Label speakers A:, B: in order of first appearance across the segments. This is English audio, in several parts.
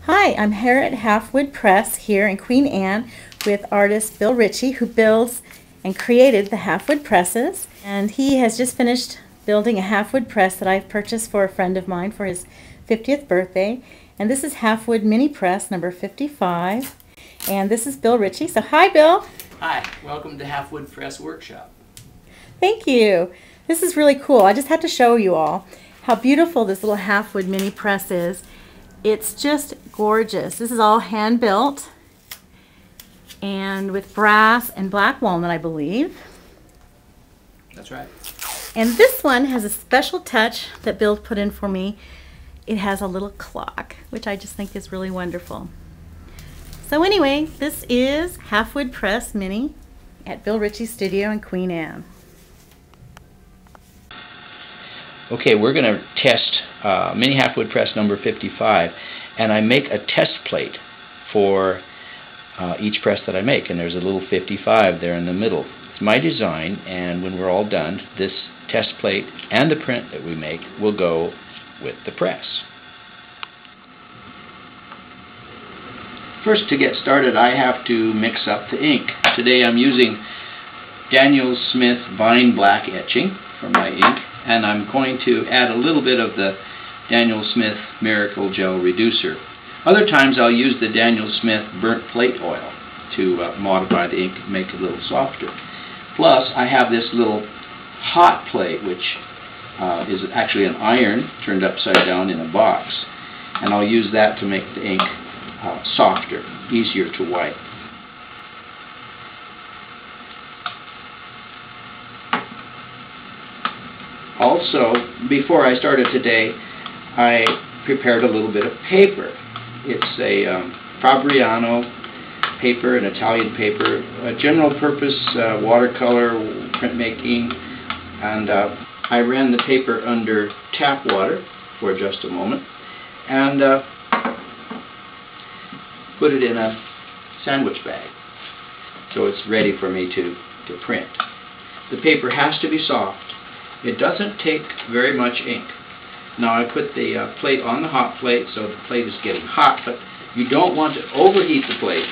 A: Hi, I'm here at Halfwood Press here in Queen Anne with artist Bill Ritchie, who builds and created the Halfwood presses. And he has just finished building a Halfwood press that I've purchased for a friend of mine for his 50th birthday. And this is Halfwood Mini Press number 55. And this is Bill Ritchie. So hi, Bill.
B: Hi, welcome to Halfwood Press Workshop.
A: Thank you. This is really cool. I just had to show you all how beautiful this little Halfwood Mini Press is. It's just gorgeous. This is all hand built and with brass and black walnut, I believe.
B: That's right.
A: And this one has a special touch that Bill put in for me. It has a little clock, which I just think is really wonderful. So anyway, this is Halfwood Press Mini at Bill Ritchie's studio in Queen Anne.
B: Okay, we're going to test Mini Halfwood Press number 55, and I make a test plate for each press that I make, and there's a little 55 there in the middle. It's my design, and when we're all done, this test plate and the print that we make will go with the press. First, to get started, I have to mix up the ink. Today I'm using Daniel Smith Vine Black etching for my ink, and I'm going to add a little bit of the Daniel Smith Miracle Gel Reducer. Other times I'll use the Daniel Smith Burnt Plate Oil to modify the ink and make it a little softer. Plus, I have this little hot plate, which is actually an iron turned upside down in a box, and I'll use that to make the ink softer, easier to wipe. Also, before I started today, I prepared a little bit of paper. It's a Fabriano paper, an Italian paper, a general purpose watercolor printmaking, and I ran the paper under tap water for just a moment and put it in a sandwich bag so it's ready for me to print. The paper has to be soft. It doesn't take very much ink. Now I put the plate on the hot plate so the plate is getting hot, but you don't want to overheat the plate.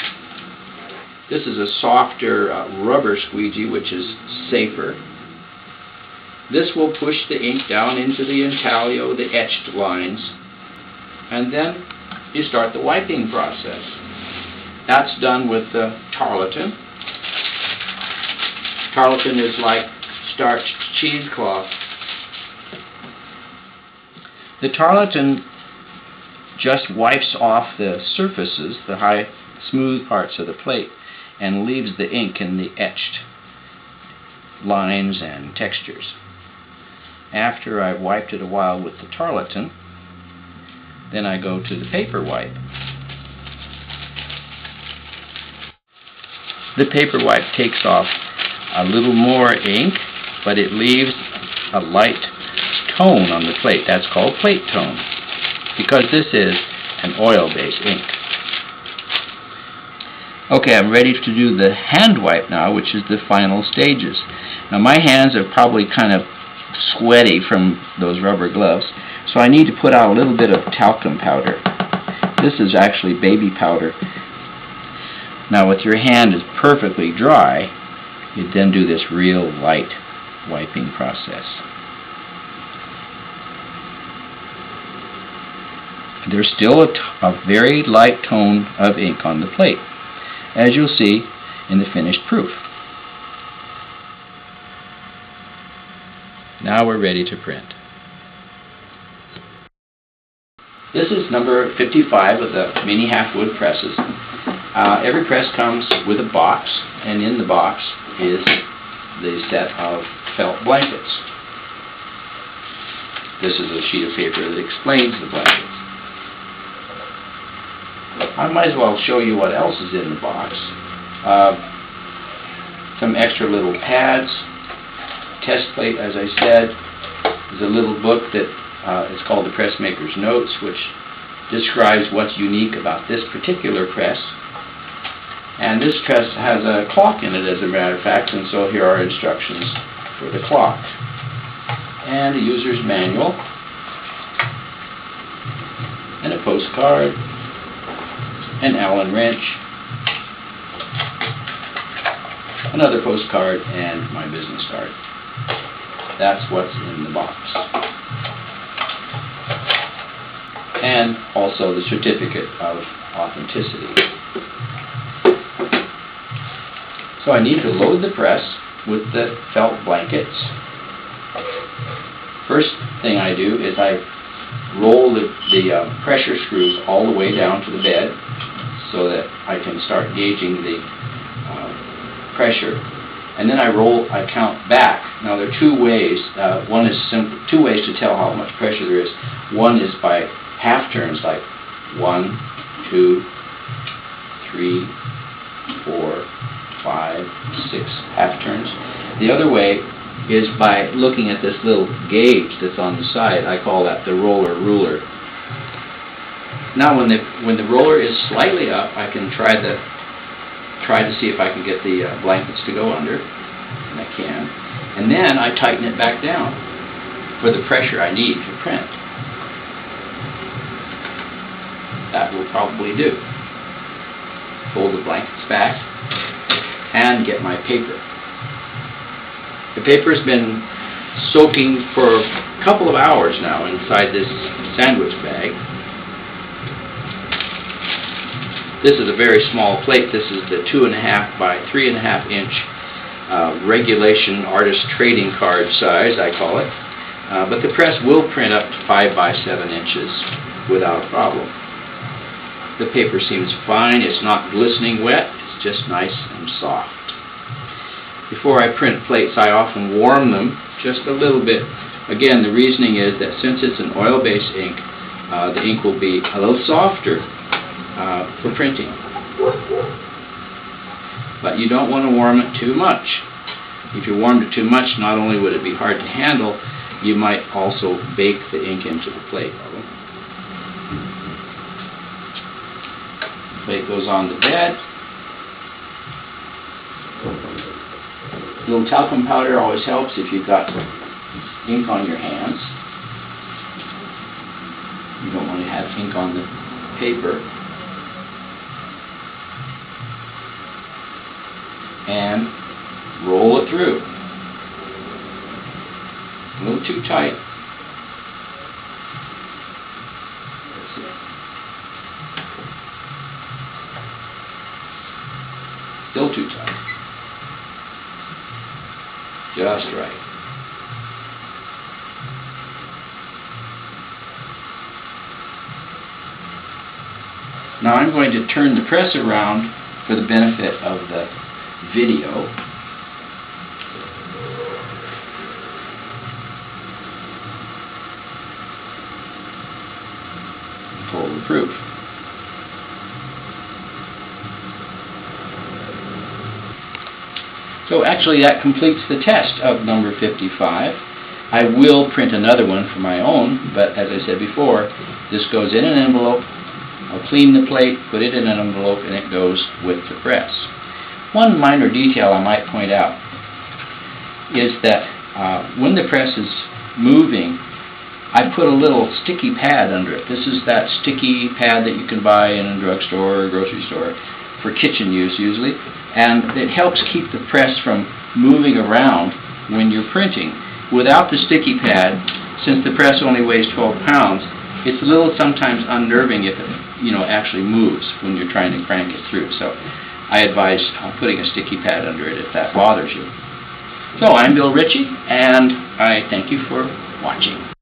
B: This is a softer rubber squeegee, which is safer. This will push the ink down into the intaglio, the etched lines, and then you start the wiping process. That's done with the tarlatan. Tarlatan is like starched cheesecloth. The tarlatan just wipes off the surfaces, the high smooth parts of the plate, and leaves the ink in the etched lines and textures. After I've wiped it a while with the tarlatan, then I go to the paper wipe. The paper wipe takes off a little more ink, but it leaves a light tone on the plate. That's called plate tone, because this is an oil-based ink. Okay, I'm ready to do the hand wipe now, which is the final stages. Now my hands are probably kind of sweaty from those rubber gloves, so I need to put out a little bit of talcum powder. This is actually baby powder. Now with your hand is perfectly dry, you then do this real light wiping process. There's still a very light tone of ink on the plate, as you'll see in the finished proof. Now we're ready to print. This is number 55 of the Mini Halfwood presses. Every press comes with a box, and in the box is the set of felt blankets. This is a sheet of paper that explains the blankets. I might as well show you what else is in the box. Some extra little pads, test plate, as I said. There's a little book that is called the Pressmaker's Notes, which describes what's unique about this particular press. And this press has a clock in it, as a matter of fact, and so here are instructions for the clock. And a user's manual, and a postcard, an Allen wrench, another postcard, and my business card. That's what's in the box. And also the certificate of authenticity. So I need to load the press with the felt blankets. First thing I do is I roll the pressure screws all the way down to the bed so that I can start gauging the pressure. And then I count back. Now there are two ways. One is two ways to tell how much pressure there is. One is by half turns, like 1, 2, 3, 4, 5, 6 half turns. The other way is by looking at this little gauge that's on the side. I call that the roller ruler. Now when the roller is slightly up, I can try to see if I can get the blankets to go under, and I can. And then I tighten it back down for the pressure I need to print. That will probably do. Fold the blankets back and get my paper. The paper's been soaking for a couple of hours now inside this sandwich bag. This is a very small plate. This is the 2.5 by 3.5 inch regulation artist trading card size, I call it. But the press will print up to 5 by 7 inches without a problem. The paper seems fine. It's not glistening wet. It's just nice and soft. Before I print plates, I often warm them just a little bit. Again, the reasoning is that since it's an oil-based ink, the ink will be a little softer for printing. But you don't want to warm it too much. If you warmed it too much, not only would it be hard to handle, you might also bake the ink into the plate. The plate goes on the bed. A little talcum powder always helps if you've got ink on your hands. You don't want to have ink on the paper. And roll it through. A little too tight. That's it. Still too tight. Just right. Now I'm going to turn the press around for the benefit of the video. Pull the proof. So actually that completes the test of number 55. I will print another one for my own, but as I said before, this goes in an envelope. I'll clean the plate, put it in an envelope, and it goes with the press. One minor detail I might point out is that when the press is moving, I put a little sticky pad under it. This is that sticky pad that you can buy in a drugstore or grocery store for kitchen use usually, and it helps keep the press from moving around when you're printing. Without the sticky pad, since the press only weighs 12 pounds, it's a little sometimes unnerving if it actually moves when you're trying to crank it through. So I advise putting a sticky pad under it if that bothers you. So I'm Bill Ritchie, and I thank you for watching.